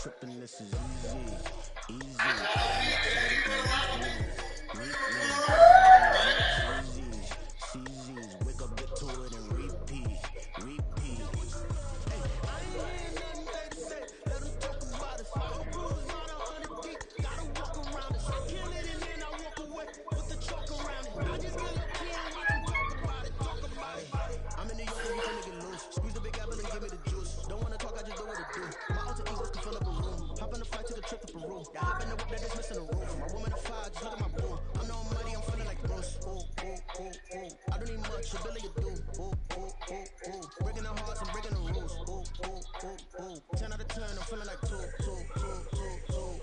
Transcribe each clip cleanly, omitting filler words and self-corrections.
tripping, this is easy. Easy. I'm excited to meet me. CZs. Wake up, get to it, and repeat. I'm in New York and we finna get loose. Squeeze the big apple and give me the juice. Don't wanna talk, I just do what it do. My alter egos can fill up a room. Hop on the flight, take a trip to Peru. Hop in the whip that is missing a roof. My woman a fire, just look at my boo. I'm no money, I'm feeling like Bruce. Ooh. I don't need much, ability to do. Ooh. Breaking the hearts and breaking the rules. Ooh. 10 out of 10, I'm feeling like two.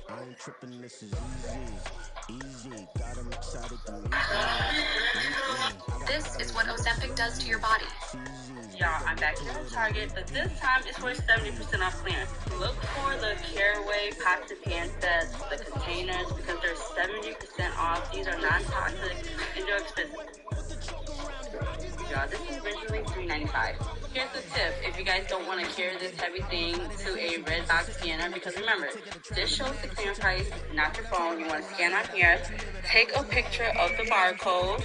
I ain't tripping, this is easy. Got 'em excited to meet me. This is what Ozempic does to your body. Y'all, I'm back here on Target, but this time it's for 70% off clearance. Look for the caraway pots and pan sets, the containers, because they're 70% off. These are non-toxic and they're expensive. Y'all, this is originally $3.95. Here's the tip. If you guys don't want to carry this heavy thing to a red box scanner, because remember, this shows the clearance price, not your phone. You want to scan on here, take a picture of the barcode,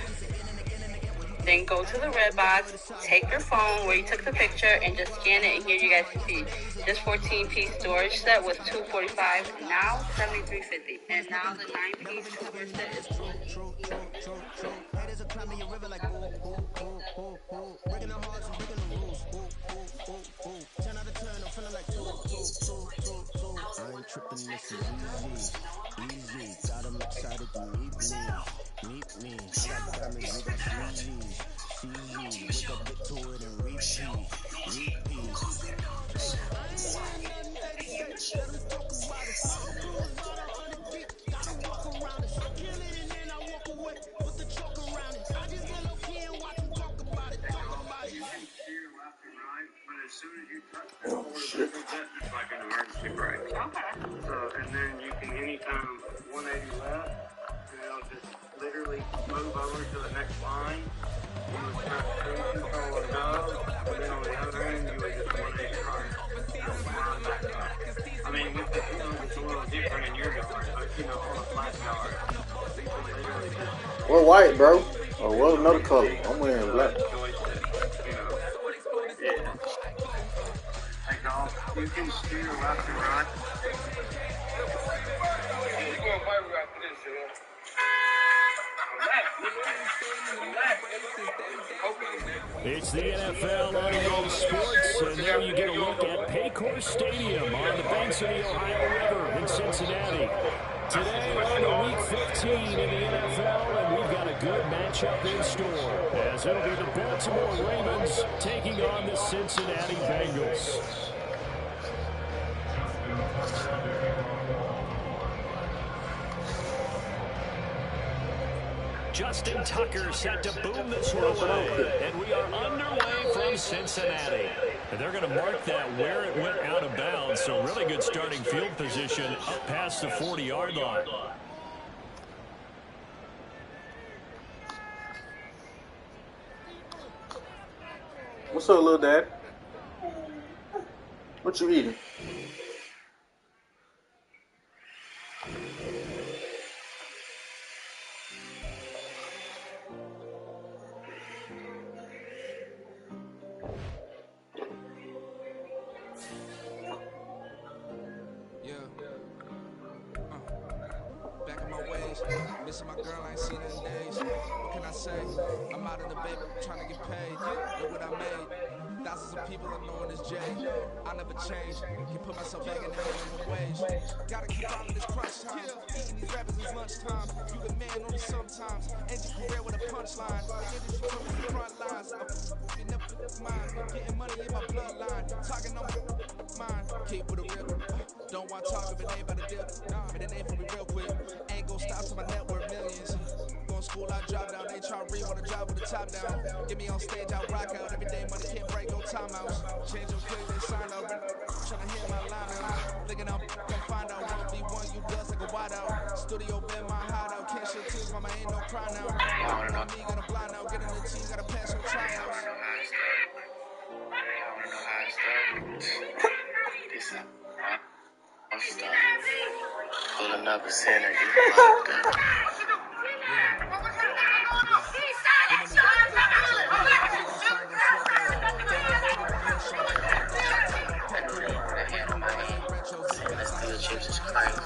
then go to the red box, take your phone where you took the picture, and just scan it, and here you guys can see. This 14-piece storage set was $245, now $73.50. And now the 9-piece storage set is Breaking the hearts and breaking the rules. 10 out of 10, I'm feeling like two. I ain't tripping, this is easy. Got 'em excited to meet me. I got diamonds, we got CZs. Wake up, get to it, and repeat. Oh shit. It's like an emergency brake. okay. So, and then you can anytime 180 left, and it'll just literally move over to the next line. You would press cruise control and go, and then on the other end you would just 180 right. Run back up. I mean, with the, it's a little different in your yard, but on a flat yard. We're white, bro. Oh, what another color? I'm wearing black. Take off. You can steer left and right. You're going to fight after this, It's the NFL on EA Sports, and there you get a look at Paycor Stadium on the banks of the Ohio River in Cincinnati. Today on Week 15 in the NFL, and we've got a good matchup in store, as it'll be the Baltimore Ravens taking on the Cincinnati Bengals. Justin Tucker set to boom this one away, and we are underway from Cincinnati. And they're going to mark that where it went out of bounds, so really good starting field position up past the 40-yard line. What's up, little dad? What you eating? Missing my girl, I ain't seen her in days. What can I say? I'm out in the baby, trying to get paid. Look what I made. Thousands of people are knowing this J. I never change. Can put myself back in the minimum wage. Gotta keep on this crunch time. Eating these rappers is lunchtime. You the man only sometimes. End your career with a punchline. Industry from the front lines. You never mind. Getting money in my bloodline. Talking on my mind. Keep with a real. Don't want to talk if it ain't about a dip. But it ain't for me real quick. Ain't gon' stop till my net worth millions. Going school, I drop down. They try to read, wanna drive with the top down. Get me on stage, I rock out. Every day money can't break, no timeouts. Change your clear, they sign up. Tryna hit my line out. Thinking I'm gonna find out. 1v1, you dust like a wide out. Studio been my hideout. Can't shit tears, mama ain't no cry now. On me, gonna blind out. Get in the team, gotta pass your tryouts. I don't know how I started. This, I'm Pulling up a center, get locked up. The steel chips is crazy.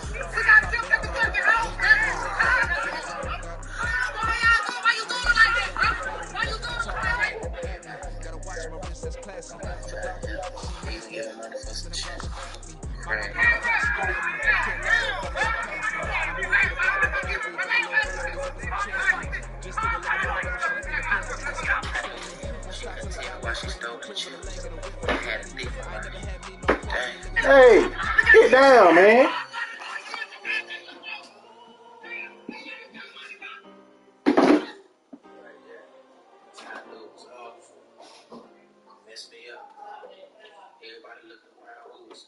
He's getting another for chips. Crazy. Why she stole the chips? Had a thief about it. Dang. Hey, get down, man. Messed me up. Everybody looking around. Who's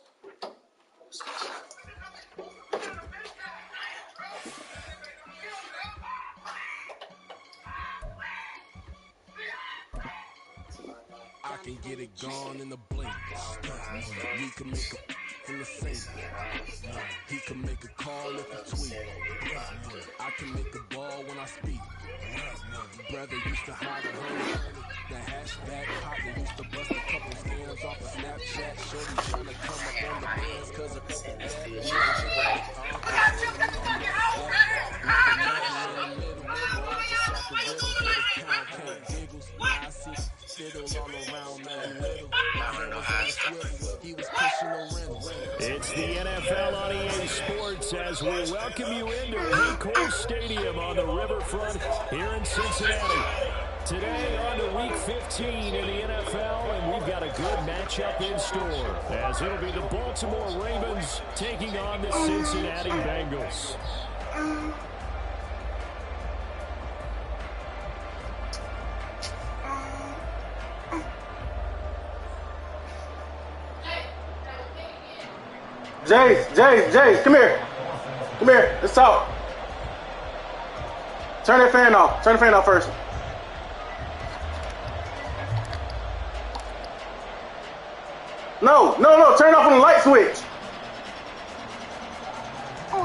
I can get it gone in the blink. We can make a from the sink. He can make a call if he tweet. I can make a ball when I speak. Brother used to hide at home. The hashtag partner used to bust a couple scams off of Snapchat. Shorty trying to come up on the bands cause a couple It's the NFL on EA Sports as we welcome you into Bengals Stadium on the riverfront here in Cincinnati. Today on to Week 15 in the NFL, and we've got a good matchup in store as it'll be the Baltimore Ravens taking on the Cincinnati Bengals. Jace, come here. Come here, let's talk. Turn that fan off. Turn the fan off first. No, turn off on the light switch.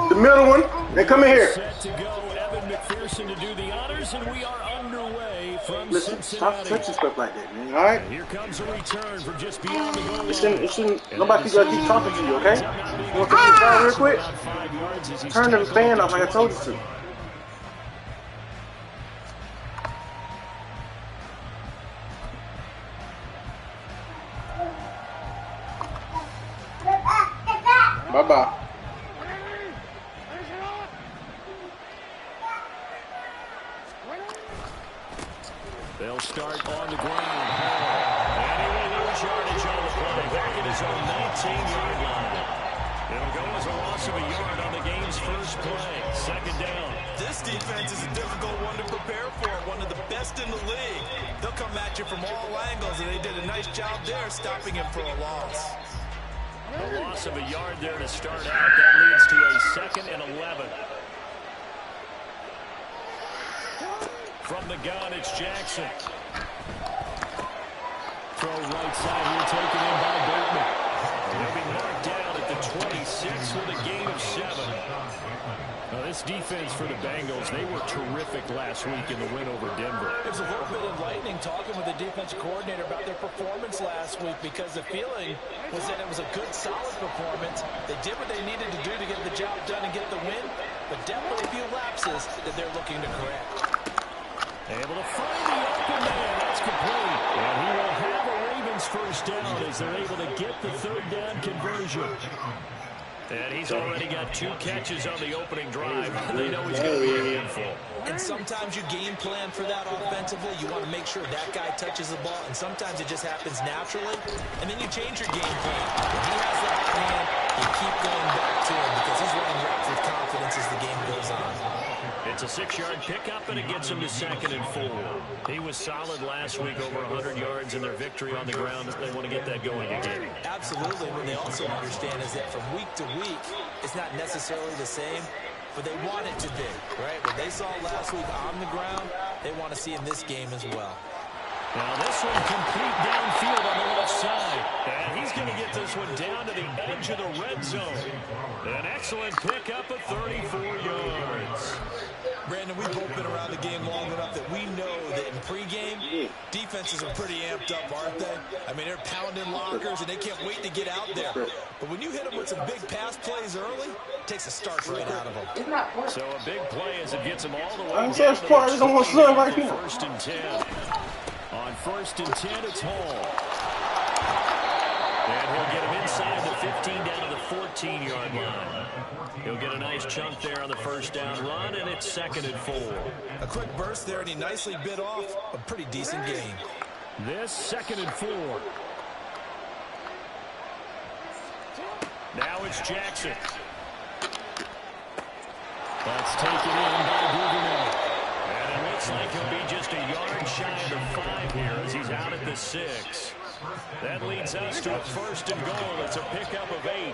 The middle one, then come in here. Set to go, Evan McPherson to do the honors, and we are underway from Listen, Cincinnati. stop touching stuff like that, man, all right? Here comes a return from just beyond the goal line. It shouldn't, nobody keep talking to you, okay? You want to take this down real quick? Turn the fan off like I told you to. Bye-bye. They'll start on the ground. And he will lose yardage on the play. Back at his own 19-yard line. It'll go as a loss of a yard on the game's first play. Second down. This defense is a difficult one to prepare for. One of the best in the league. They'll come at you from all angles, and they did a nice job there stopping him for a loss. A loss of a yard there to start out. That leads to a 2nd and 11. From the gun, it's Jackson. Throw right side here, taken in by Bateman. They'll be marked down at the 26 with a gain of 7. Now, this defense for the Bengals, they were terrific last week in the win over Denver. It was a little bit enlightening talking with the defensive coordinator about their performance last week because the feeling was that it was a good, solid performance. They did what they needed to do to get the job done and get the win, but definitely a few lapses that they're looking to correct. Able to find the open man. That's complete. And he will have a Ravens first down as they're able to get the 3rd down conversion. And he's already got 2 catches on the opening drive. They know he's going to be a handful. And sometimes you game plan for that offensively. You want to make sure that guy touches the ball. And sometimes it just happens naturally. And then you change your game plan. When he has the hot hand, you keep going back to him because he's running routes with confidence as the game goes on. It's a 6-yard pickup, and it gets him to 2nd and 4. He was solid last week, over 100 yards in their victory on the ground. They want to get that going again. Absolutely. What they also understand is that from week to week, it's not necessarily the same, but they want it to be, right? What they saw last week on the ground, they want to see in this game as well. Now this one complete downfield on the left side. And he's going to get this one down to the edge edge of the red zone. An excellent pickup of 34 yards. Brandon, we've both been around the game long enough that we know that in pregame, defenses are pretty amped up, aren't they? I mean, they're pounding lockers, and they can't wait to get out there. But when you hit them with some big pass plays early, it takes the starch right out of them. So a big play as it gets them all the way I'm down so to surprised the on side right here. first and 10. On first and 10, it's Hall. And he'll get him inside the 15 down to the 14-yard line. He'll get a nice chunk there on the first down run, and it's 2nd and 4. A quick burst there, and he nicely bit off a pretty decent gain. This 2nd and 4. Now it's Jackson. That's taken in by Duvernay. And it looks like he'll be just a yard shy of the 5 here as he's out at the 6. That leads us to a 1st and goal. It's a pickup of 8.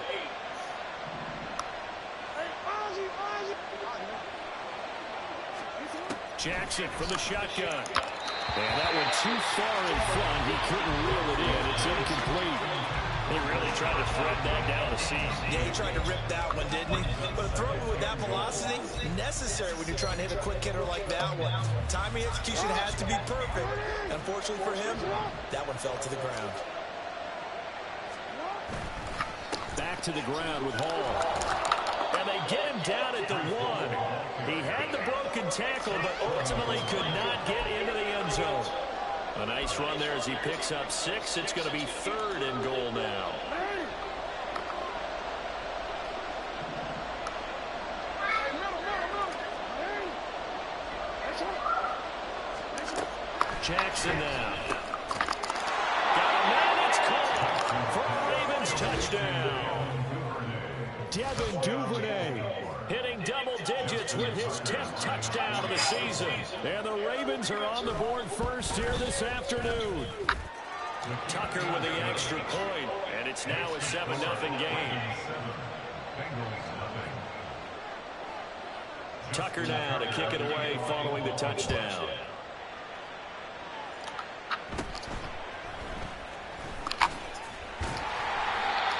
Jackson from the shotgun. And that went too far in front. He couldn't reel it in. It's incomplete. He really tried to thread that down the seam. Yeah, he tried to rip that one, didn't he? But a throw with that velocity, necessary when you're trying to hit a quick hitter like that one. Timing execution has to be perfect. Unfortunately for him, that one fell to the ground. Back to the ground with Hall. And they get him down at the 1. He had the broken tackle, but ultimately could not get into the end zone. A nice run there as he picks up 6. It's going to be 3rd and goal now. Jackson now. Got a man, it's caught for a Ravens touchdown. Devin Duvernay hitting double digits with his 10th touchdown of the season. And the Ravens are on the board first here this afternoon. Tucker with the extra point, and it's now a 7-0 game. Tucker now to kick it away following the touchdown.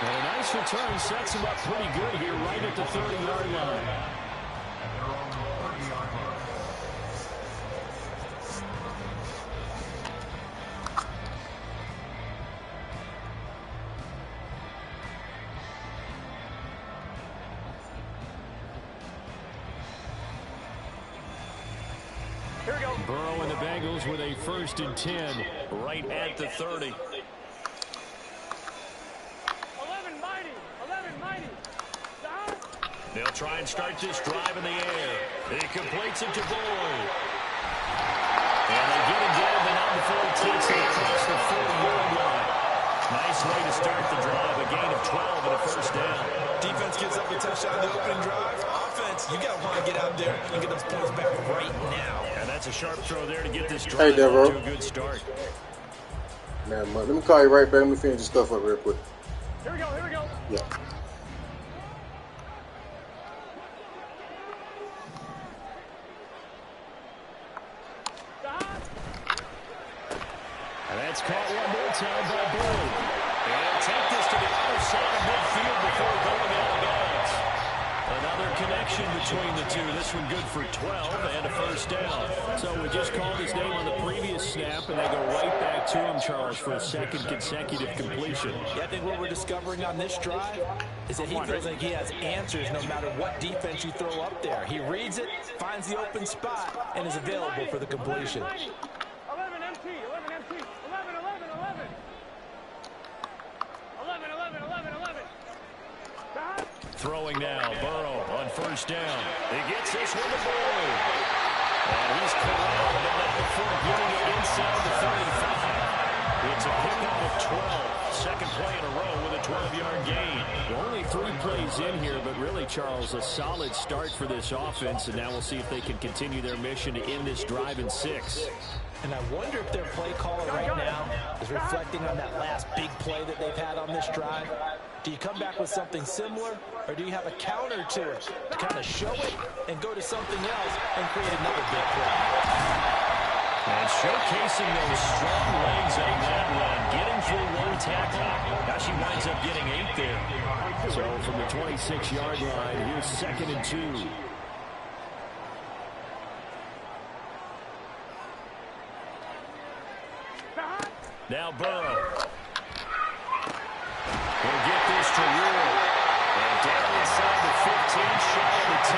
And a nice return sets him up pretty good here right at the 30-yard line. Here we go. Burrow and the Bengals with a 1st and 10 right at the 30. They'll try and start this drive in the air. He completes it to Boyd. And they get him down behind the 14, so across the 40-yard line. Nice way to start the drive. A gain of 12 and a 1st down. Defense gives up a touchdown in the opening drive. Offense, you got to want to get out there and get those points back right now. And that's a sharp throw there to get this drive to a good start. Man, let me call you right back. Let me finish this stuff up real quick. Here we go, here we go. Yeah. And that's caught one more time by Boyd. And take this to the other side of midfield before going out of bounds. Another connection between the two. This one good for 12 and a 1st down. So we just called his name on the previous snap, and they go right back to him, Charles, for a 2nd consecutive completion. Yeah, I think what we're discovering on this drive is that he feels like he has answers no matter what defense you throw up there. He reads it, finds the open spot, and is available for the completion. 11 MT, 11 MT, 11, 11, 11. 11, 11, 11, 11. Throwing now, Burrow on 1st down. He gets this one to Boyd. And he's corralled, but not before getting it inside the 35. It's a pickup of 12. 2nd play in a row with a 12-yard gain. Well, only 3 plays in here, but really, Charles, a solid start for this offense, and now we'll see if they can continue their mission to end this drive in 6. And I wonder if their play caller right now is reflecting on that last big play that they've had on this drive. Do you come back with something similar, or do you have a counter to it to kind of show it and go to something else and create another big play? And showcasing those strong legs on that one, getting through low tackle. Now she winds up getting 8 there. So from the 26-yard line, here's 2nd and 2. Now Burrow. Will get this to Rule. And down inside the 15, shy of the 10.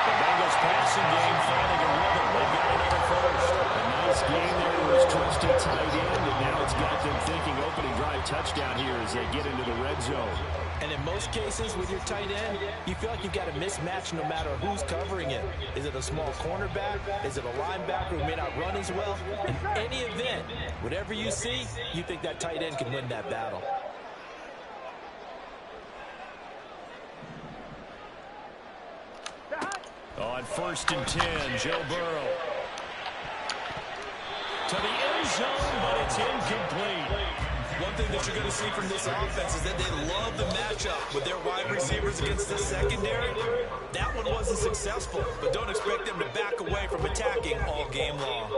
The Bengals passing game finding a rhythm. They've got another first. A nice game there to his trusty tight end, and now it's got them thinking opening drive touchdown here as they get into the red zone. And in most cases with your tight end, you feel like you've got a mismatch no matter who's covering it. Is it a small cornerback? Is it a linebacker who may not run as well? In any event, whatever you see, you think that tight end can win that battle. On 1st and 10, Joe Burrow. To the end zone, but it's incomplete. One thing that you're going to see from this offense is that they love the matchup with their wide receivers against the secondary. That one wasn't successful, but don't expect them to back away from attacking all game long.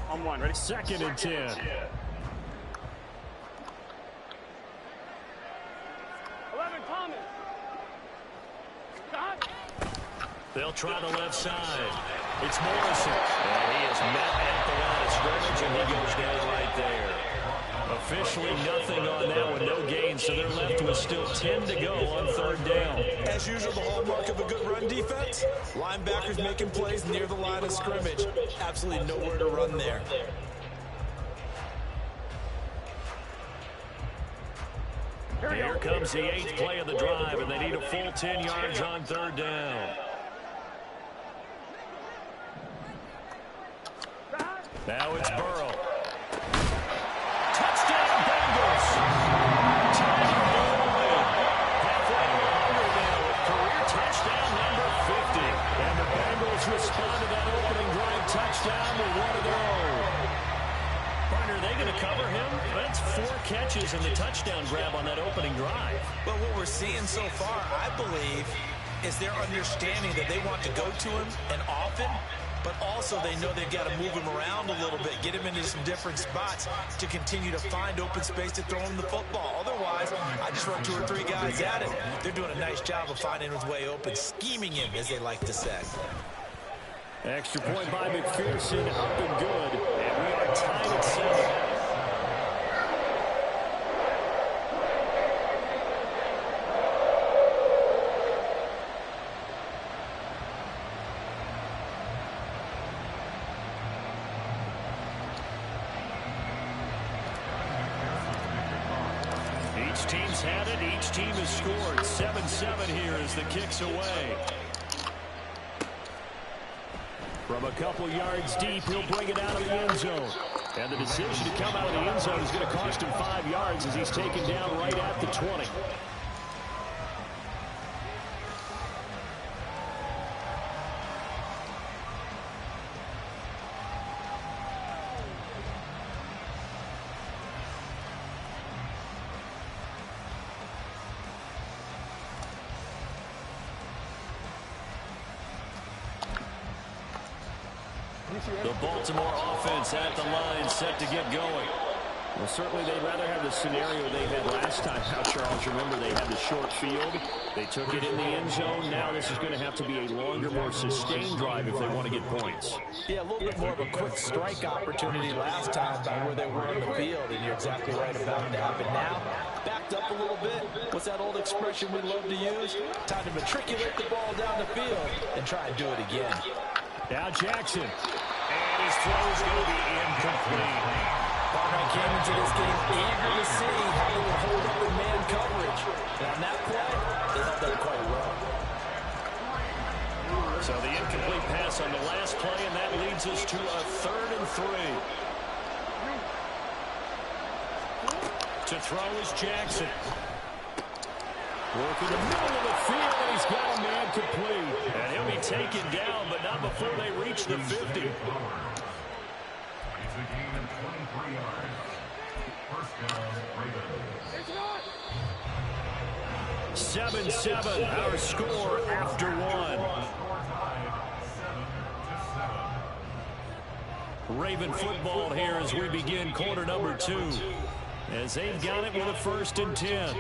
On one, ready? 2nd and 10. They'll try the left side. It's Morrison. And he is met at the line of scrimmage, and he goes down right there. Officially nothing on that one, no gain, so they're left with still 10 to go on 3rd down. As usual, the hallmark of a good run defense, linebackers making plays near the line of scrimmage. Absolutely nowhere to run there. Here comes the 8th play of the drive, and they need a full 10 yards on 3rd down. Now it's Burrow. Touchdown, Bengals. Halfway longer now with career touchdown number 50. And the Bengals respond to that opening drive touchdown with one of their own. Partner, are they going to cover him? That's 4 catches and the touchdown grab on that opening drive. Well, what we're seeing so far, I believe, is their understanding that they want to go to him and often, but also they know they've got to move him around a little bit, get him into some different spots to continue to find open space to throw him the football. Otherwise, I just run 2 or 3 guys at him. They're doing a nice job of finding his way open, scheming him, as they like to say. Extra point by McPherson, up and good, and we are tied at 7. Each team's had it. Each team has scored. 7-7 here as the kick's away. From a couple yards deep, he'll bring it out of the end zone. And the decision to come out of the end zone is going to cost him 5 yards as he's taken down right at the 20. The Baltimore offense at the line, set to get going. Well, certainly they'd rather have the scenario they had last time out, Charles. Remember, they had the short field. They took it in the end zone. Now this is going to have to be a longer, more sustained drive if they want to get points. Yeah, a little bit more of a quick strike opportunity last time by where they were on the field, and you're exactly right about that. But now, backed up a little bit. What's that old expression we love to use? Time to matriculate the ball down the field and try and do it again. Now Jackson. And his throw is going to be incomplete. Barnett came into this game eager to see how they would hold up in man coverage. And on that play, they held up quite well. So the incomplete pass on the last play, and that leads us to a 3rd and 3. To throw is Jackson. Working the middle of the field, and he's got a man complete. And he'll be taken down, but not before they reach the 50. 7-7, our score after one. Raven football here as we begin quarter number 2. As they've got it with a 1st and 10.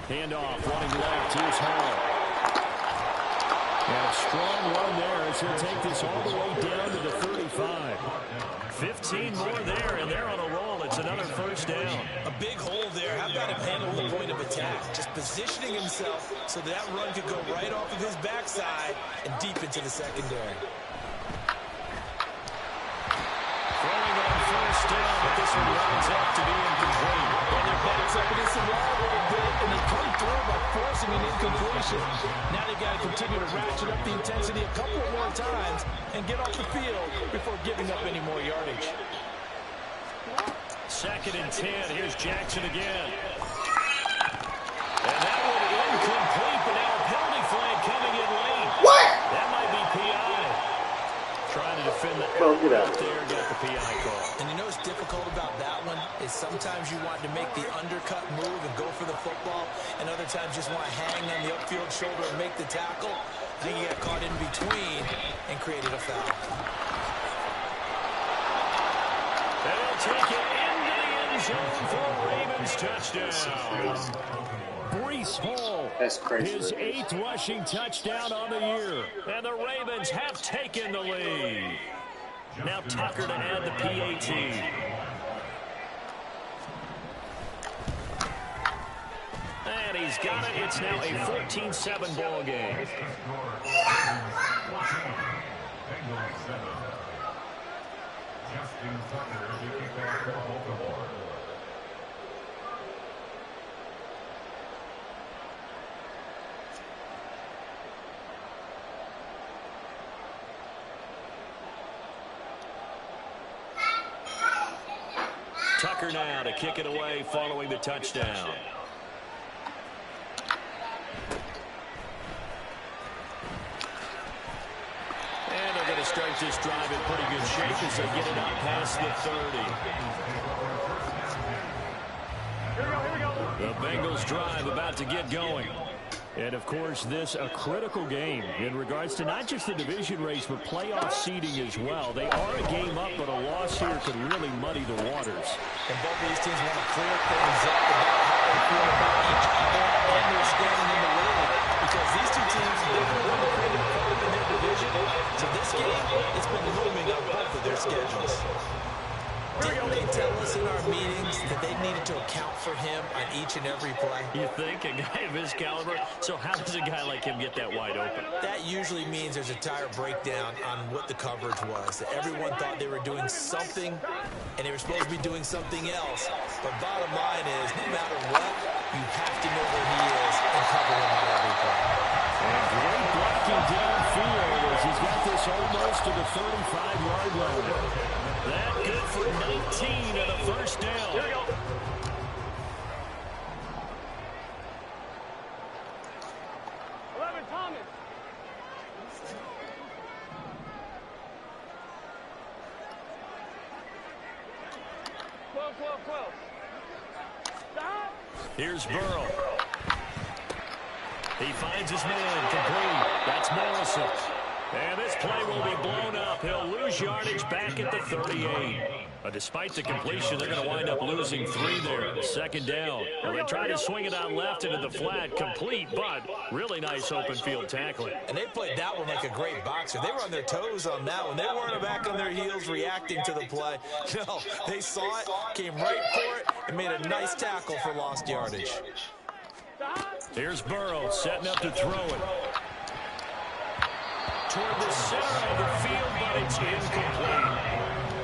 Handoff, running left, here's Hall. And a strong run there as he'll take this all the way down to the 35. 15 more there, and they're on a roll. It's another 1st down. A big hole there. How about him handling the point of attack? Just positioning himself so that run could go right off of his backside and deep into the secondary. Throwing on 1st down, but this one runs out to be incomplete. And their backs up against the wall a little bit, and they come through by forcing an incompletion. Now they've got to continue to ratchet up the intensity a couple more times and get off the field before giving up any more yardage. 2nd and 10. Here's Jackson again. And that one incomplete, but now a penalty flag coming in late. What? That might be PI. Trying to defend the Bro, get out. there, got the PI call. And you know what's difficult about that one is sometimes you want to make the undercut move and go for the football, and other times just want to hang on the upfield shoulder and make the tackle. I think he got caught in between and created a foul. They'll take it into the end zone for a Ravens touchdown. Breece Hall, That's crazy. his 8th rushing touchdown on the year. And the Ravens have taken the lead. Now Tucker to add the PAT. And he's got it. It's now a 14-7 ball game. Tucker now to kick it away following the touchdown. And they're going to start this drive in pretty good shape as they get it out past the 30. The Bengals drive about to get going. And, of course, this a critical game in regards to not just the division race, but playoff seeding as well. They are a game up, but a loss here could really muddy the waters. And both of these teams want to clear things up about how they feel about each other and their standing in the league. Because these two teams, they've been one to create a problem in their division. So this game, it's been looming on both of their schedules. Didn't they tell us in our meetings that they needed to account for him on each and every play? You think? A guy of his caliber? So how does a guy like him get that wide open? That usually means there's a tire breakdown on what the coverage was. That everyone thought they were doing something, and they were supposed to be doing something else. But bottom line is, no matter what, you have to know where he is and cover him on every play. And great blocking downfield as he's got this almost to the 35-yard line. That good for 19 and a 1st down. Here we go. Thomas. Twelve. Stop. Here's Burrow. He finds his man complete. That's Morrison. And this play will be blown up. He'll lose yardage back at the 38. Despite the completion, they're going to wind up losing 3 there. 2nd down. Well, they try to swing it out left into the flat. Complete, but really nice open field tackling. And they played that one like a great boxer. They were on their toes on that one. They weren't back on their heels reacting to the play. No, they saw it, came right for it, and made a nice tackle for lost yardage. Here's Burrow setting up to throw it. Toward the center of the field, but it's incomplete.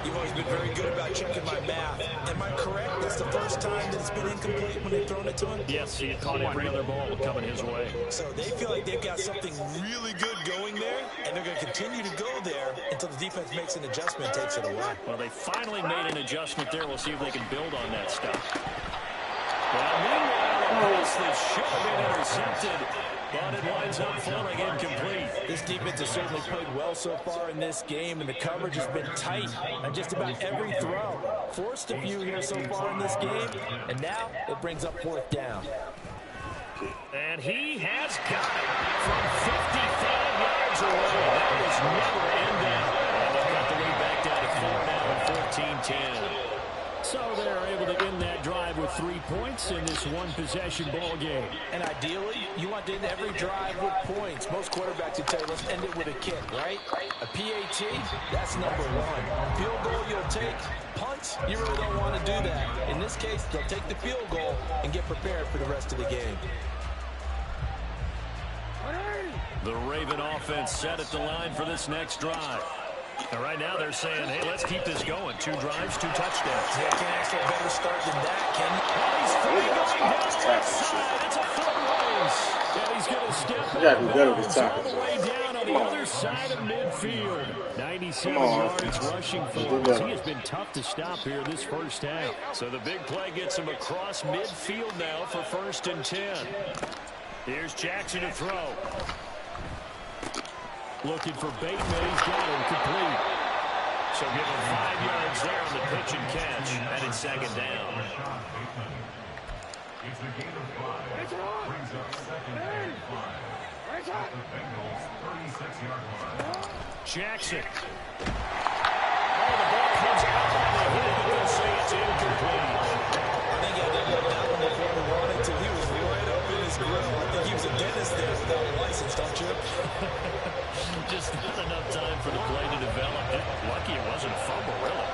You've always been very good about checking my math. Am I correct? That's the first time that it's been incomplete when they've thrown it to him? Yes, he had caught every other ball coming his way. So they feel like they've got something really good going there, and they're going to continue to go there until the defense makes an adjustment and takes it away. Well, they finally made an adjustment there. We'll see if they can build on that stuff. Well, meanwhile, a pass that should have been intercepted but it winds up falling incomplete. This defense has certainly played well so far in this game, and the coverage has been tight on just about every throw. Forced a few here so far in this game, and now it brings up 4th down. And he has got it from 55 yards away. That was never in down. And they've got the lead back down to 4 now and 14-10. So they're able to end that drive with 3 points in this one-possession ball game. And ideally, you want to end every drive with points. Most quarterbacks would tell you, let's end it with a kick, right? A PAT, that's number 1. Field goal, you'll take. Punts, you really don't want to do that. In this case, they'll take the field goal and get prepared for the rest of the game. The Raven offense set at the line for this next drive. And right now they're saying, hey, let's keep this going. 2 drives, 2 touchdowns. Yeah, can't ask for a better start than that, can you? Oh, he's free going down the left side. It's a foot race. And he's going to step back all the way down on the other side of midfield. 97 yards rushing for him. He has been tough to stop here this first half. So the big play gets him across midfield now for 1st and 10. Here's Jackson to throw. Looking for Bateman. He's got him complete. So give him 5 yards there on the pitch and catch. And it's 2nd down. It's a gain of 5. Brings up 2nd and 5. At the Bengals 36-yard line. Jackson. Oh, the ball comes out on the hit, but they'll say it's incomplete. I think I did that one before we wanted to. He was right up in his grill. I think he was a dentist there without a license, don't you? Just not enough time for the play to develop. Lucky it wasn't a fumble, really.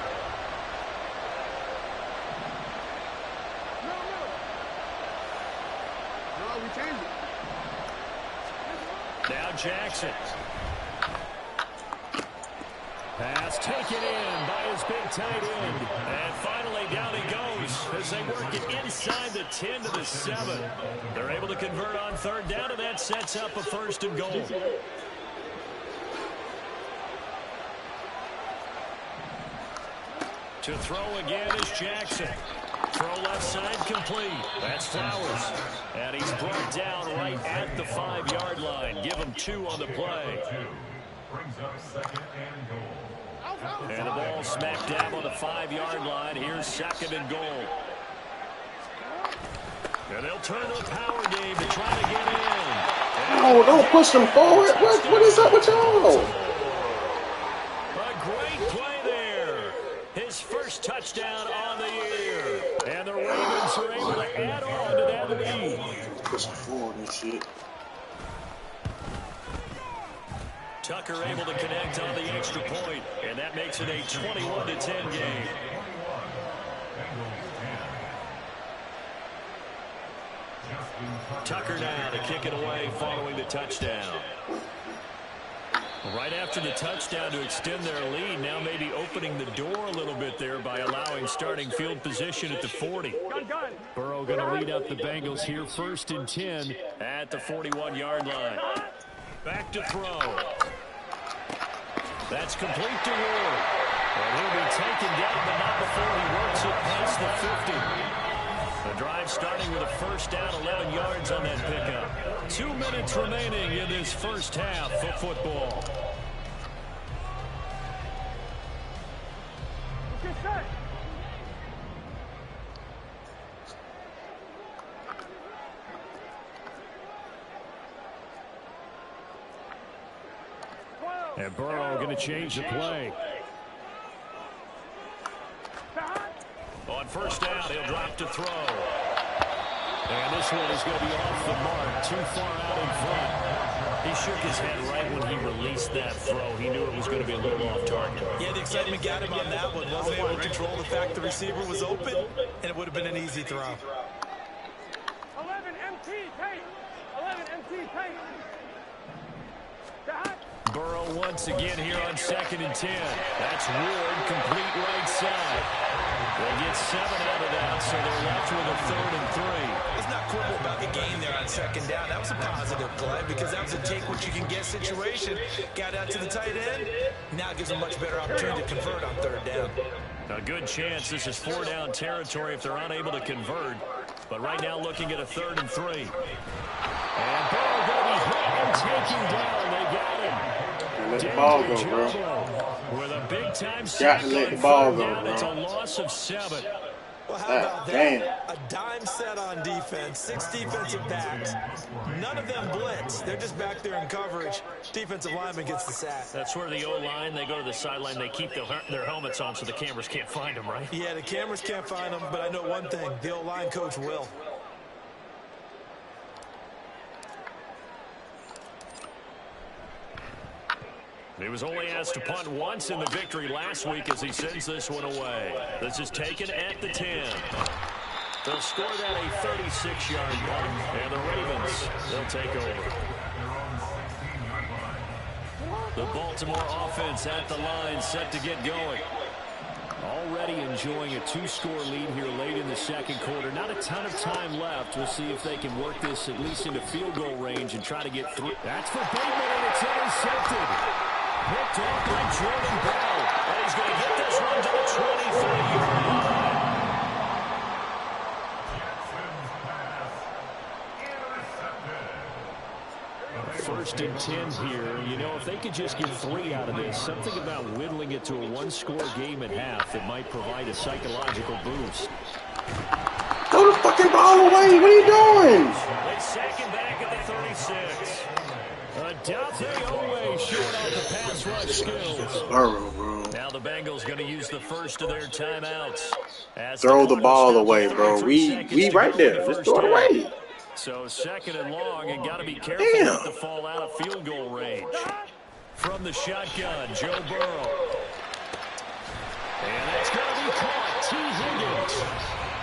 No, we changed it. Now Jackson. Pass taken in by his big tight end. And finally down he goes as they work it inside the 10 to the 7. They're able to convert on 3rd down, and that sets up a 1st and goal. To throw again is Jackson. Throw left side complete. That's Flowers. And he's brought down right at the 5-yard line. Give him 2 on the play. Brings up 2nd and goal. And the ball smack dab on the 5-yard line. Here's 2nd and goal. And they'll turn to the power game to try to get in. No, don't push them forward. What is up with y'all? A great play there. His first touchdown on the year. And the Ravens are able to add on to that lead. Push them forward and shit. Tucker able to connect on the extra point, and that makes it a 21-10 game. Tucker now to kick it away following the touchdown. Right after the touchdown to extend their lead, now maybe opening the door a little bit there by allowing starting field position at the 40. Burrow going to lead up the Bengals here, 1st and 10 at the 41-yard line. Back to throw. That's complete to Ward. And he'll be taken down, but not before he works it past the 50. The drive starting with a 1st down, 11 yards on that pickup. 2 minutes remaining in this first half of football. And Burrow going to change the play. On 1st down, he'll drop to throw. And this one is going to be off the mark, too far out in front. He shook his head right when he released that throw. He knew it was going to be a little off target. Yeah, the excitement got him on that one. Wasn't able to control the fact the receiver was open, and it would have been an easy throw. 11 MT, tight. 11 MT, tight. Burrow once again here on 2nd and 10. That's Ward, complete right side. They'll get 7 out of that, so they're left with a 3rd and 3. Let's not quibble about the game there on 2nd down. That was a positive play because that was a take-what-you-can-get situation. Got out to the tight end. Now gives them much better opportunity to convert on 3rd down. A good chance this is 4-down territory if they're unable to convert. But right now looking at a 3rd and 3. And Burrow going to be And taken down. They got him. Let the ball go, bro. With a big time Got to let the ball go, bro. It's a loss of 7. Well, how about that? Damn. A dime set on defense, 6 defensive backs. None of them blitz. They're just back there in coverage. Defensive lineman gets the sack. That's where the O-line, they go to the sideline, they keep their helmets on so the cameras can't find them, right? Yeah, the cameras can't find them, but I know one thing. The O-line coach will. He was only asked to punt once in the victory last week as he sends this one away. This is taken at the 10. They'll score that a 36-yard punt, and the Ravens, they'll take over. The Baltimore offense at the line, set to get going. Already enjoying a 2-score lead here late in the second quarter. Not a ton of time left. We'll see if they can work this at least into field goal range and try to get through. That's for Bateman, and it's intercepted. Picked off by Jordan Bell. And he's going to get this one to the 23-yard line. First and 10 here. You know, if they could just get 3 out of this, something about whittling it to a 1-score game at half that might provide a psychological boost. Throw the fucking ball away. What are you doing? They sack him back at the 36. Adolphe Owe showing off the pass rush skills. Bro. Now the Bengals going to use the first of their timeouts. Throw the ball away, bro. We right there. Just throw it away. So second and long, and got to be careful not to fall out of field goal range. From the shotgun, Joe Burrow. And that's going to be caught. T. Higgins.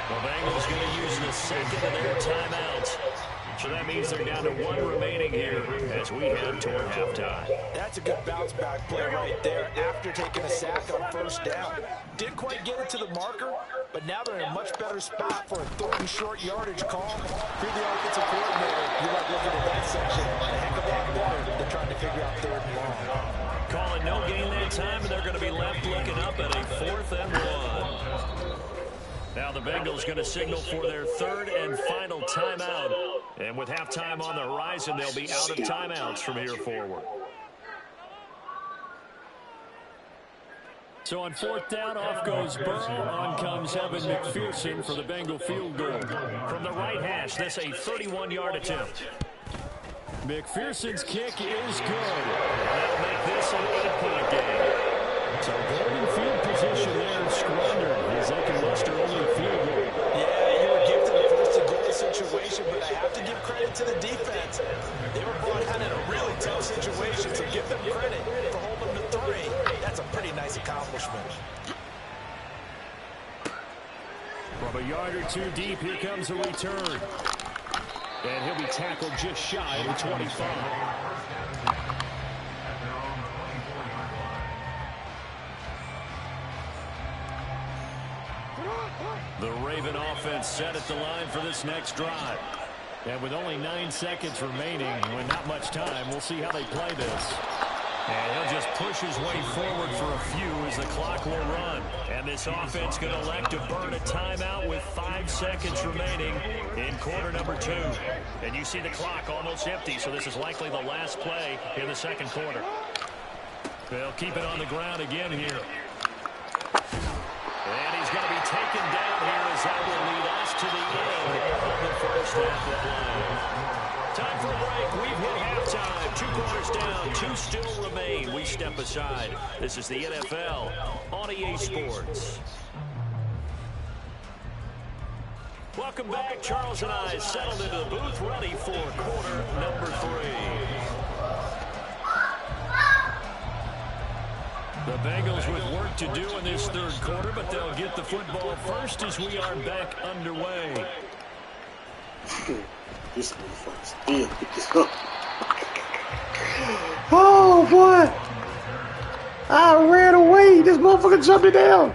The Bengals going to use the second of their timeouts. So that means they're down to 1 remaining here as we head toward halftime. That's a good bounce-back play right there after taking a sack on first down. Didn't quite get it to the marker, but now they're in a much better spot for a 3rd and short yardage call. If you're the offensive coordinator, you like looking at that section a heck of a lot better than trying to figure out 3rd and long. Calling no gain that time, and they're going to be left looking up at a 4th and 1. Now the Bengals going to signal for their 3rd and final timeout. And with halftime on the horizon, they'll be out of timeouts from here forward. So on 4th down, off goes Burrow. On comes Evan McPherson for the Bengal field goal. From the right hash, that's a 31-yard attempt. McPherson's kick is good. That'll make this an 8-point game. So golden field position there squandered as they can muster only a field goal. Yeah, you were gifted a first-and-goal situation, but I have to give credit to the defense. They were brought out in a really tough situation, so give them credit for holding them to 3. That's a pretty nice accomplishment. From a yard or 2 deep, here comes a return. And he'll be tackled just shy of the 25. The Raven offense set at the line for this next drive. And with only 9 seconds remaining, with not much time, we'll see how they play this. And he'll just push his way forward for a few as the clock will run. And this offense going to elect to burn a timeout with 5 seconds remaining in quarter number 2. And you see the clock almost empty, so this is likely the last play in the second quarter. They'll keep it on the ground again here. And he's going to be taken down here as that will lead us to the end of the first half of play. Time for a break. We've hit halftime. 2 quarters down. 2 still remain. We step aside. This is the NFL on EA Sports. Welcome back. Charles and I settled into the booth ready for quarter number 3. The Bengals with work to do in this 3rd quarter, but they'll get the football first as we are back underway. This motherfucker's still pick this up. Oh, boy. I ran away. This motherfucker jumped it down.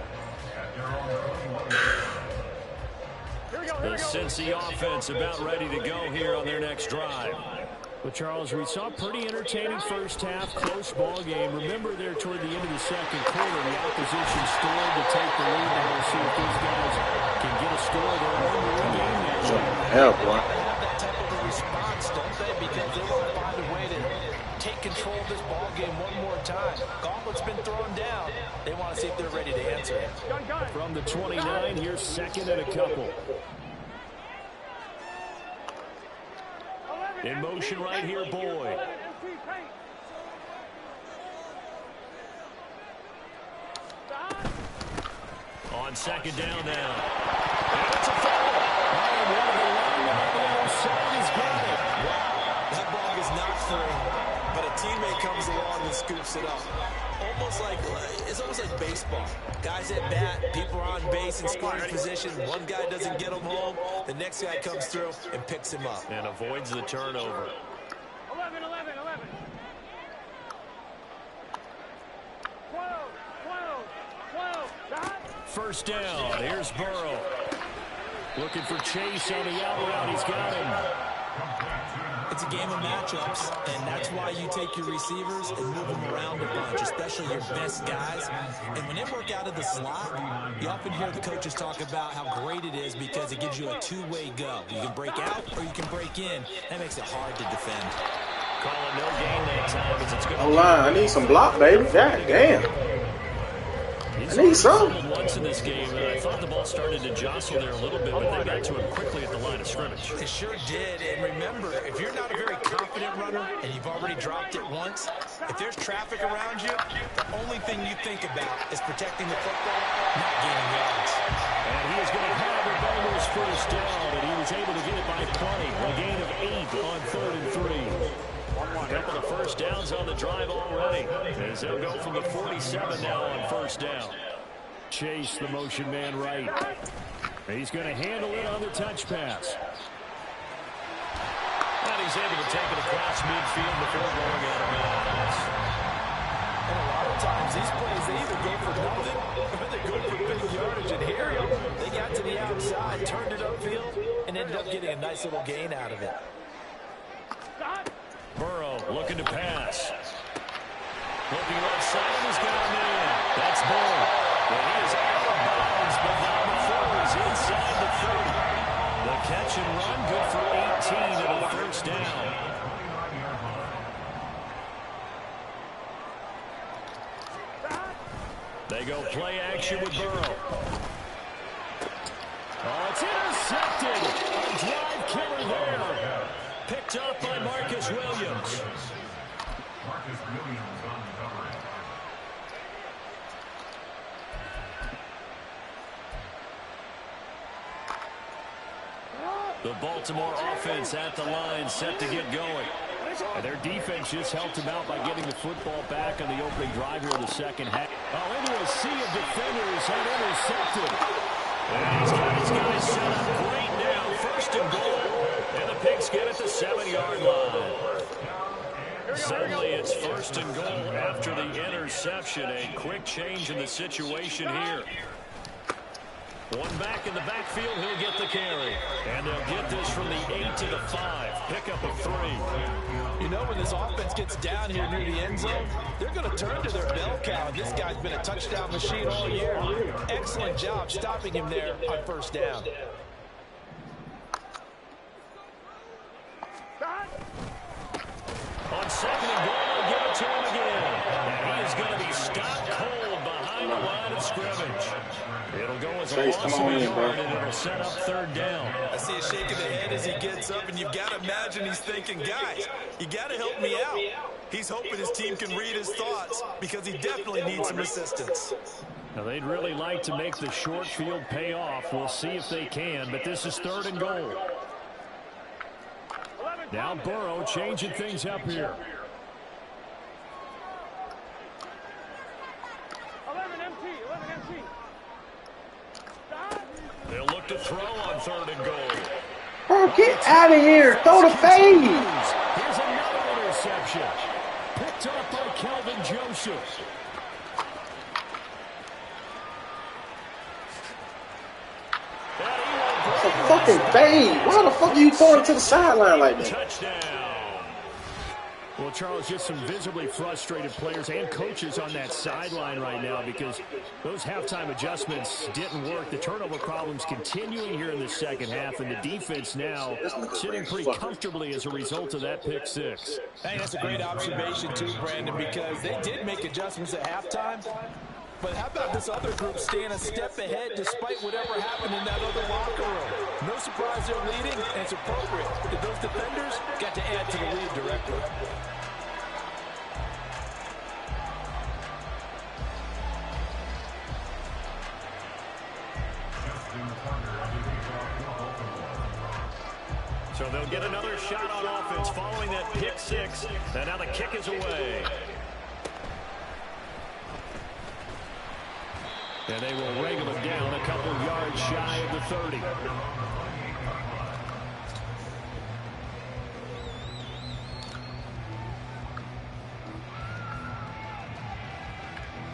The Cincy offense about ready to go here on their next drive. Well, Charles, we saw a pretty entertaining first half, close ball game. Remember there toward the end of the second quarter, the opposition scored to take the lead. And we'll see if these guys can get a score there in the game now. Hell, boy. They have that type of a response, don't they? Because they want to find a way to been thrown down, they want to see if they're ready to answer it. From the 29, here's second and a couple. In motion right here, Boyd. On second down now. And it's a foul. And one of the linemen on the other side has got it. Wow, that ball is not free, but a teammate comes along and scoops it up. It's almost like baseball. Guys at bat, people are on base in scoring position. One guy doesn't get him home. The next guy comes through and picks him up. And avoids the turnover. 11. 12. First down. Here's Burrow. Looking for Chase on the out route. He's got him. It's a game of matchups, and that's why you take your receivers and move them around a bunch, especially your best guys. And when they work out of the slot, you often hear the coaches talk about how great it is because it gives you a two-way go. You can break out or you can break in. That makes it hard to defend. Calling no gain that time as it's going to line. I need some block, baby. God damn. I need some. Once in this game, I thought the ball started to jostle there a little bit, but they got to him quickly at the line of scrimmage. It sure did. And remember, if you're not a very confident runner and you've already dropped it once, if there's traffic around you, the only thing you think about is protecting the football, not gaining yards. And he is going to have the Bengals first down, and he was able to get it by 20. A gain of 8 on 3rd and 3. A couple of first downs on the drive already, as they'll go from the 47 now on first down. Chase, the motion man right. He's going to handle it on the touch pass. And he's able to take it across midfield before going out of bounds. And a lot of times, these plays, they either go for nothing or they go for big yardage. And here, they got to the outside, turned it upfield, and ended up getting a nice little gain out of it. Burrow looking to pass. Looking left side, he's got a man. That's Boyd. And he is out of bounds, but not before he's inside the 30. The catch and run, good for 18 and a first down. They go play action with Burrow. Oh, it's intercepted. A drive killer there. Picked up by Marcus Williams. Marcus Williams on the coverage. The Baltimore offense at the line, set to get going. And their defense just helped him out by getting the football back on the opening drive here in the second half. Oh, into a sea of defenders and intercepted. And he's got his guys set up great now. First and goal. And the Pigs get at the 7-yard line. Suddenly it's first and goal after the interception. A quick change in the situation here. One back in the backfield, he'll get the carry. And they'll get this from the 8 to the 5. Pick up a 3. You know, when this offense gets down here near the end zone, they're going to turn to their bell cow. This guy's been a touchdown machine all year. Excellent job stopping him there on first down. On second and goal, they'll give it to him again. And he is going to be stopped cold behind the line of scrimmage. It'll go as a loss of a yard, and it'll set up third down. I see a shake of the head as he gets up, and you've got to imagine he's thinking, guys, you got to help me out. He's hoping his team can read his thoughts because he definitely needs some assistance. Now, they'd really like to make the short field pay off. We'll see if they can, but this is third and goal. Now Burrow changing things up here. 11 MT. They'll look to throw on third and goal. Bro, get out of here. Throw the fade. Here's another interception. Picked up by Kelvin Joseph. It's a fucking fade. Why the fuck are you throwing it to the sideline like that? Touchdown. Well, Charles, just some visibly frustrated players and coaches on that sideline right now because those halftime adjustments didn't work. The turnover problems continuing here in the second half, and the defense now sitting pretty comfortably as a result of that pick six. Hey, that's a great observation too, Brandon, because they did make adjustments at halftime. But how about this other group staying a step ahead despite whatever happened in that other locker room? No surprise they're leading, and it's appropriate. Those defenders got to add to the lead directly. So they'll get another shot on offense following that pick six. And now the kick is away. And they will wrangle it down a couple yards shy of the 30.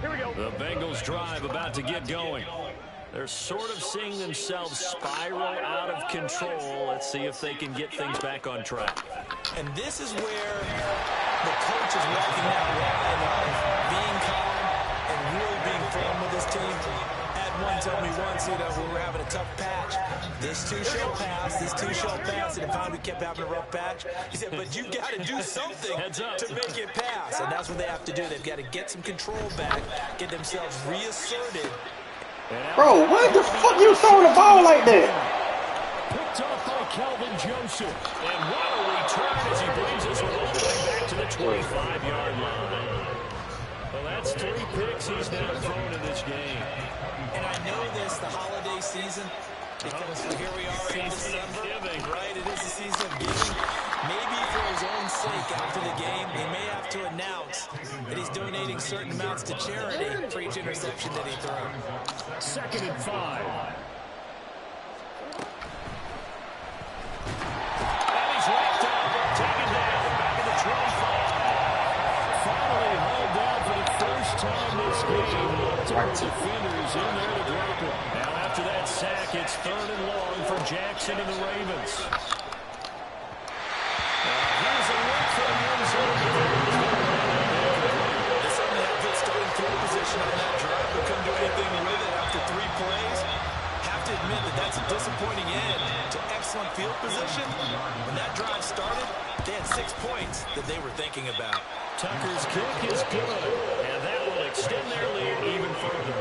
Here we go. The Bengals drive about to get going. They're sort of seeing themselves spiral out of control. Let's see if they can get things back on track. And this is where the coach is walking that line of being calm and really being firm with his team. Had one tell me once, we were having a tough patch. This too shall pass, this too shall pass. And finally we kept having a rough patch. He said, but you got to do something to make it pass. And that's what they have to do. They've got to get some control back, get themselves reasserted. Bro, why the fuck you throwing the ball like that? Picked off by Calvin Joseph. And what a return as he brings us all the way back to the 25-yard line. Well, that's 3 picks he's now thrown in this game. And I know this, the holiday season, because here we are in December, right? It is the season of giving. Maybe for his own sake after the game, he may have to announce that he's donating certain amounts to charity for each interception that he throws. 2nd and 5. And he's wrapped up, taken down, back at the 25. Finally hauled down for the first time this game. Multiple defenders in there to drop it. Now after that sack, it's 3rd and long for Jackson and the Ravens. Here's a look for the end zone. They certainly had good starting field position on that drive, but couldn't do anything with it after 3 plays. Have to admit that that's a disappointing end to excellent field position. When that drive started, they had 6 points that they were thinking about. Tucker's kick is good, and that will extend their lead even further.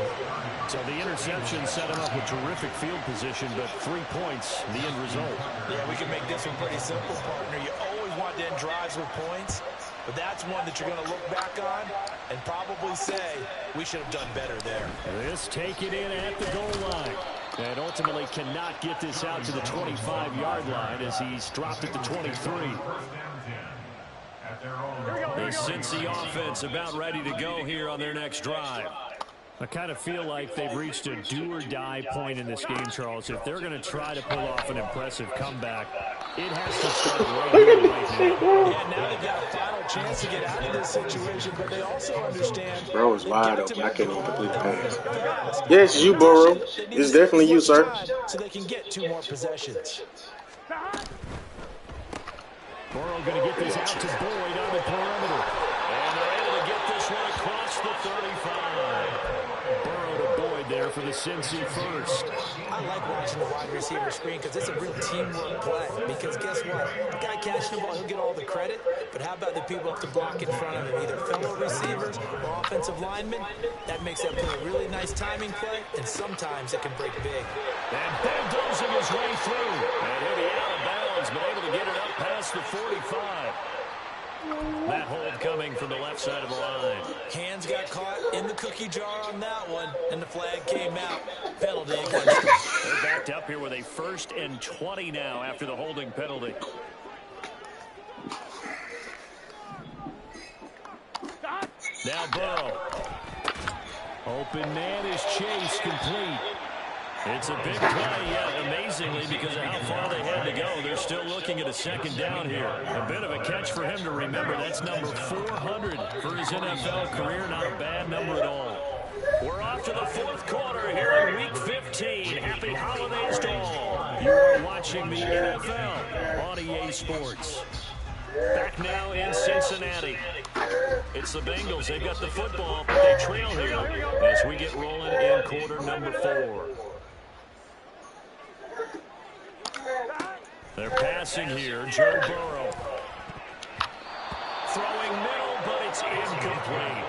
So the interception set him up with terrific field position, but 3 points, the end result. Yeah, we can make this one pretty simple, partner. You always want to end drives with points, but that's one that you're going to look back on and probably say, we should have done better there. This take it in at the goal line. And ultimately cannot get this out to the 25-yard line as he's dropped at the 23. The Cincy offense about ready to go here on their next drive. I kind of feel like they've reached a do-or-die point in this game, Charles. If they're going to try to pull off an impressive comeback, it has to start right now. Yeah, now they've got a final chance to get out of this situation, but they also understand. Bro is wide open. I can't even complete the pass. Yes, it's you, Burrow. It's definitely you, sir. So they can get 2 more possessions. Burrow going to get this out to Boyd on the perimeter. And they're able to get this one across the 35. Burrow to Boyd there for the Cincy first. I like watching the wide receiver screen because it's a real teamwork play. Because guess what? The guy catching the ball, he'll get all the credit. But how about the people up to block in front of him? Either fellow receivers or offensive linemen. That makes that play a really nice timing play. And sometimes it can break big. And bulldozing his way through. And he'll be out of bounds, but able to get it up past the 45. That hold coming from the left side of the line. Hands got caught in the cookie jar on that one, and the flag came out. Penalty against them. They're backed up here with a 1st and 20 now after the holding penalty. Now Burrow. Open man is Chase, complete. It's a big play, yet amazingly, because of how far they had to go. They're still looking at a 2nd down here. A bit of a catch for him to remember. That's number 400 for his NFL career. Not a bad number at all. We're off to the 4th quarter here in Week 15. Happy holidays to all. You are watching the NFL on EA Sports. Back now in Cincinnati. It's the Bengals. They've got the football, but they trail here as we get rolling in quarter number 4. They're passing here. Joe Burrow. Throwing middle, but it's incomplete.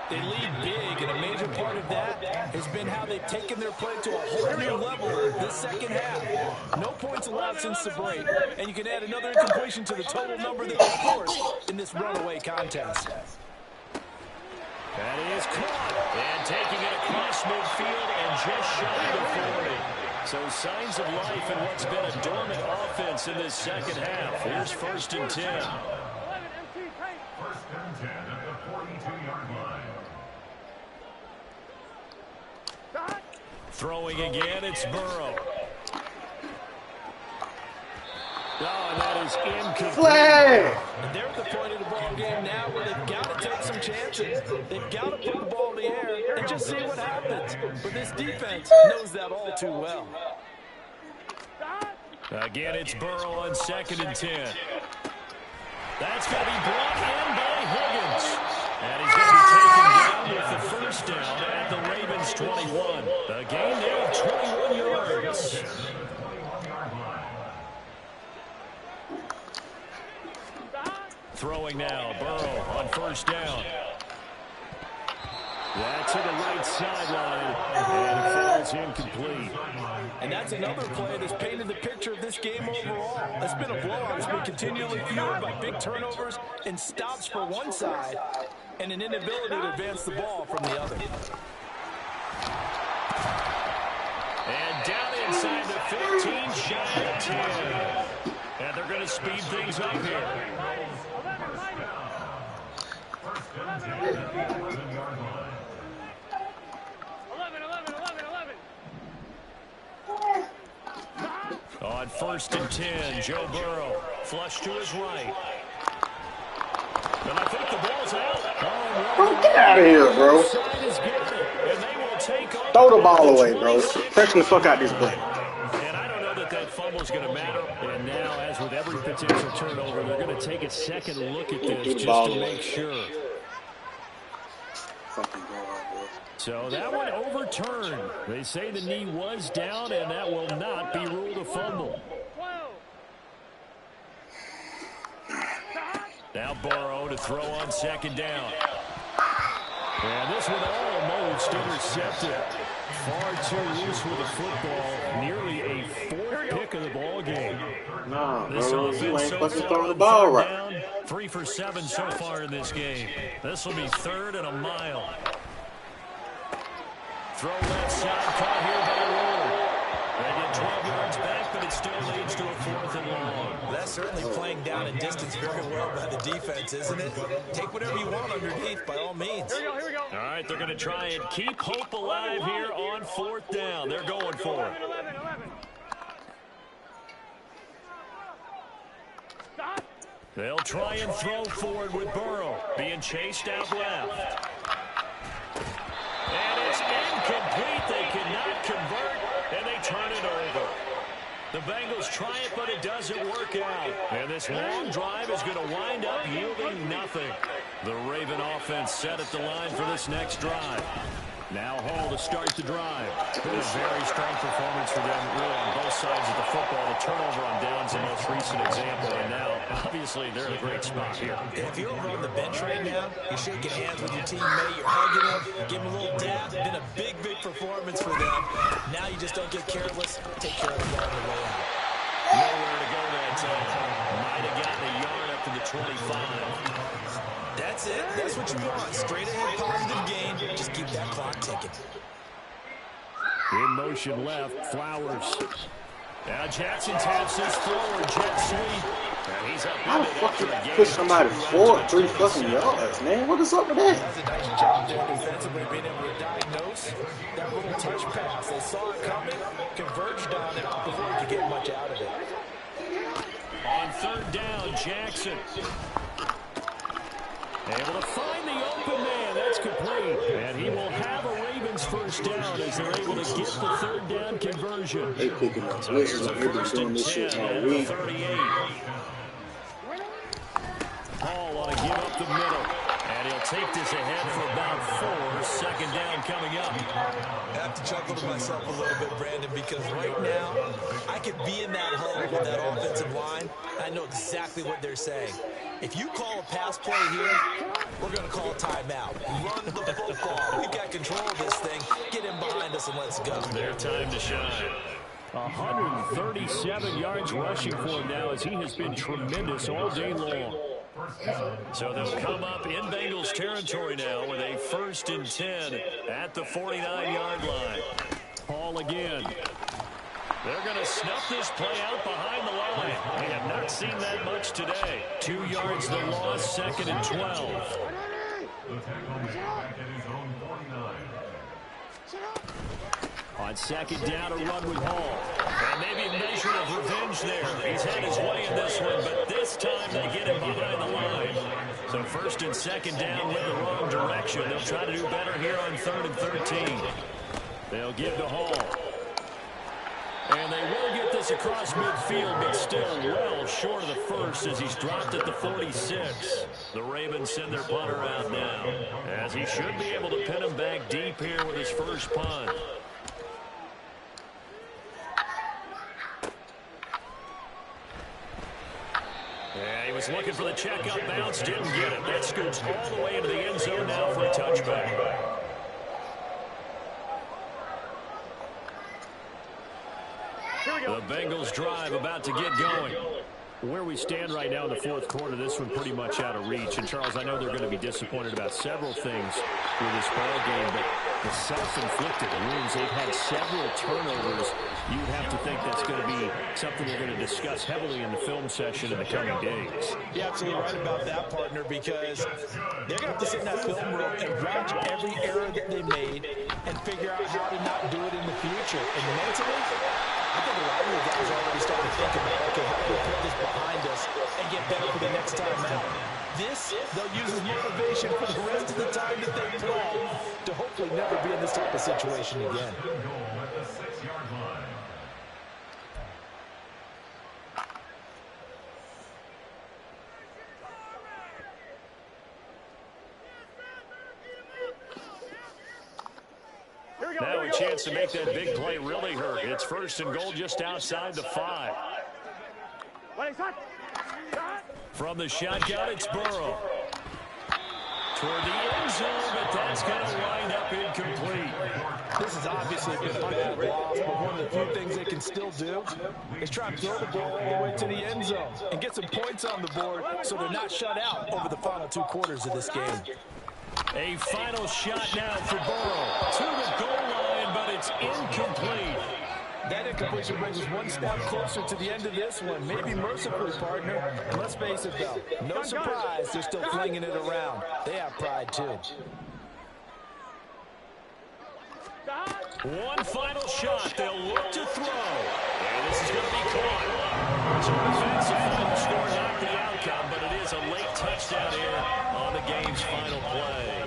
They lead big, and a major part of that has been how they've taken their play to a whole new level this second half. No points allowed since the break, and you can add another incompletion to the total number that they forced in this runaway contest. That is caught, and taking it across midfield and just shy of 40. So signs of life in what's been a dormant offense in this second half. Here's 1st and 10. 1st and 10 at the 42-yard line. Throwing again, it's Burrow. Oh, and that is incomplete. Flag! And they're at the point of the ball game now where they've got to take some chances. They've got to put the ball in the air and just see what happens. But this defense knows that all too well. Again, it's Burrow on 2nd and 10. That's going to be brought in by Higgins. And he's going to be taken down with the 1st down at the Ravens 21. A gain there of 21 yards. Throwing now, Burrow on 1st down. That's to the right sideline, and it falls incomplete. And that's another play that's painted the picture of this game overall. It's been a blowout. It's been continually fueled by big turnovers and stops for one side and an inability to advance the ball from the other. And down inside the 15, shy of 10. And they're going to speed things up here. 1st and 10 at the 11-yard line. 11. On 1st and 10, Joe Burrow, flush to his right. And I think the ball's out. Bro, get out of here, bro. Throw the ball away, bro. Pressure the fuck out this play. And I don't know that fumble's going to matter. And now, as with every potential turnover, they're going to take a second look at this just to make sure. Fucking go out, bro. So that one overturned. They say the knee was down, and that will not be ruled a fumble. Now Burrow to throw on 2nd down. And this one almost intercepted. Far too loose with the football. Nearly a 4th pick of the ball game. Nah, This bro. You offense ain't so fucking far throwing the on ball 3rd right. down, 3 for 7 so far in this game. This will be 3rd and a mile. Throw left side, caught here by Ward. They get 12 yards back, but it still leads to a 4th and long. That's certainly playing down in distance very well by the defense, isn't it? Take whatever you want underneath, by all means. Here we go. All right, they're going to try and keep hope alive here on 4th down. They're going for it. 11. Stop. They'll try and throw forward with Burrow being chased out left. And it's incomplete. They cannot convert, and they turn it over. The Bengals try it, but it doesn't work out. And this long drive is going to wind up yielding nothing. The Raven offense set at the line for this next drive. Now Hall to start the drive. Been a very strong performance for them, really, on both sides of the football. The turnover on downs the most recent example, and now, obviously, they're in a great spot here. If you're over on the bench right now, you're shaking hands with your teammate, you're hugging him, give him a little dab. Been a big, big performance for them. Now you just don't get careless. Take care of the ball on the way out. Nowhere to go that time. Might have gotten a yard up to the 25. That's it. That's what you want. Straight ahead, positive gain. Just keep that clock ticking. In motion left, Flowers. Now Jackson taps this forward, jet sweep. And he's up. How the fuck you push somebody forward 3 fucking yards, man? What is up with that? That's a nice job there defensively, being able to diagnose that little touch pass. They saw it coming, converged on it before he could get much out of it. On 3rd down, Jackson. Able to find the open man. That's complete. And he will have a Ravens 1st down as they're able to get the 3rd down conversion. They picking up So here's blitzes a and they've been 1st doing and this shit 10 all at the week. 38. Paul on a give up the middle. And he'll take this ahead for about 4. Second down coming up. I have to chuckle to myself a little bit, Brandon, because right now I could be in that huddle with that offensive line. I know exactly what they're saying. If you call a pass play here, we're going to call a timeout. Run the football. We've got control of this thing. Get him behind us and let's go. Their time to shine. 137 yards rushing for him now as he has been tremendous all day long. So they'll come up in Bengals territory now with a 1st and 10 at the 49-yard line. Paul again. They're going to snuff this play out behind the line. We have not seen that much today. 2 yards the loss, 2nd and 12. On 2nd down, a run with Hall. And maybe a measure of revenge there. He's had his way in this one, but this time they get him behind the line. So 1st and 2nd down went the wrong direction. They'll try to do better here on 3rd and 13. They'll give to Hall. And they will get this across midfield, but still well short of the 1st as he's dropped at the 46. The Ravens send their punter out now, as he should be able to pin him back deep here with his first punt. Yeah, he was looking for the check-up bounce, didn't get it. That scoots all the way into the end zone now for a touchback. The Bengals drive about to get going. Where we stand right now in the 4th quarter, this one pretty much out of reach. And, Charles, I know they're going to be disappointed about several things with this ball game, but the self-inflicted wounds, they've had several turnovers. You'd have to think that's going to be something they're going to discuss heavily in the film session in the coming days. You're absolutely right about that, partner, because they're going to have to sit in that film room and watch every error that they made and figure out how to not do it in the future. And mentally, I think a lot of the guys are already starting to think about, okay, how do we put this behind us and get better for the next time out? This, they'll use as motivation for the rest of the time that they play to hopefully never be in this type of situation again. Now a chance to make that big play really hurt. It's 1st and goal just outside the 5. From the shotgun, it's Burrow. Toward the end zone, but that's going to wind up incomplete. This has obviously been a bad loss, but one of the few things they can still do is try and throw the ball all the way to the end zone and get some points on the board so they're not shut out over the final 2 quarters of this game. A final shot now for Burrow. To the goal line, but it's incomplete. That incompletion brings us one step closer to the end of this one. Maybe mercifully, partner. And let's face it, though. No surprise, they're still flinging it around. They have pride, too. One final shot. They'll look to throw. And this is going to be caught. So defensive final score, not the outcome, but it is a late touchdown here on the game's final play.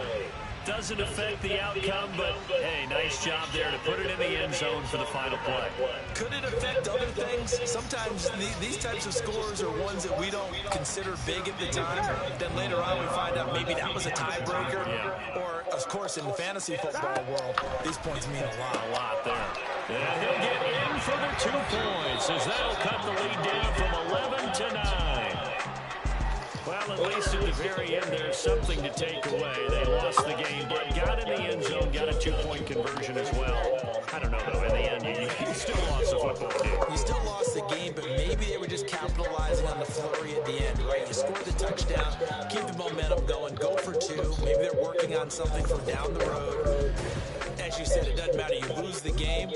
Doesn't affect the outcome, but, hey, nice job there to put it in the end zone for the final play. Could it affect other things? Sometimes these types of scores are ones that we don't consider big at the time. Then later on we find out maybe that was a tiebreaker. Yeah. Or, of course, in the fantasy football world, these points mean a lot. A lot there. And he'll get in for the 2 points as that'll cut the lead down from 11 to 9. Well, at least at the very end, there's something to take away. They lost the game, but got in the end zone, got a 2-point conversion as well. I don't know, though. In the end, you still lost the football game. You still lost the game, but maybe they were just capitalizing on the flurry at the end, right? You score the touchdown, keep the momentum going, go for 2. Maybe they're working on something for down the road. As you said, it doesn't matter. You lose the game.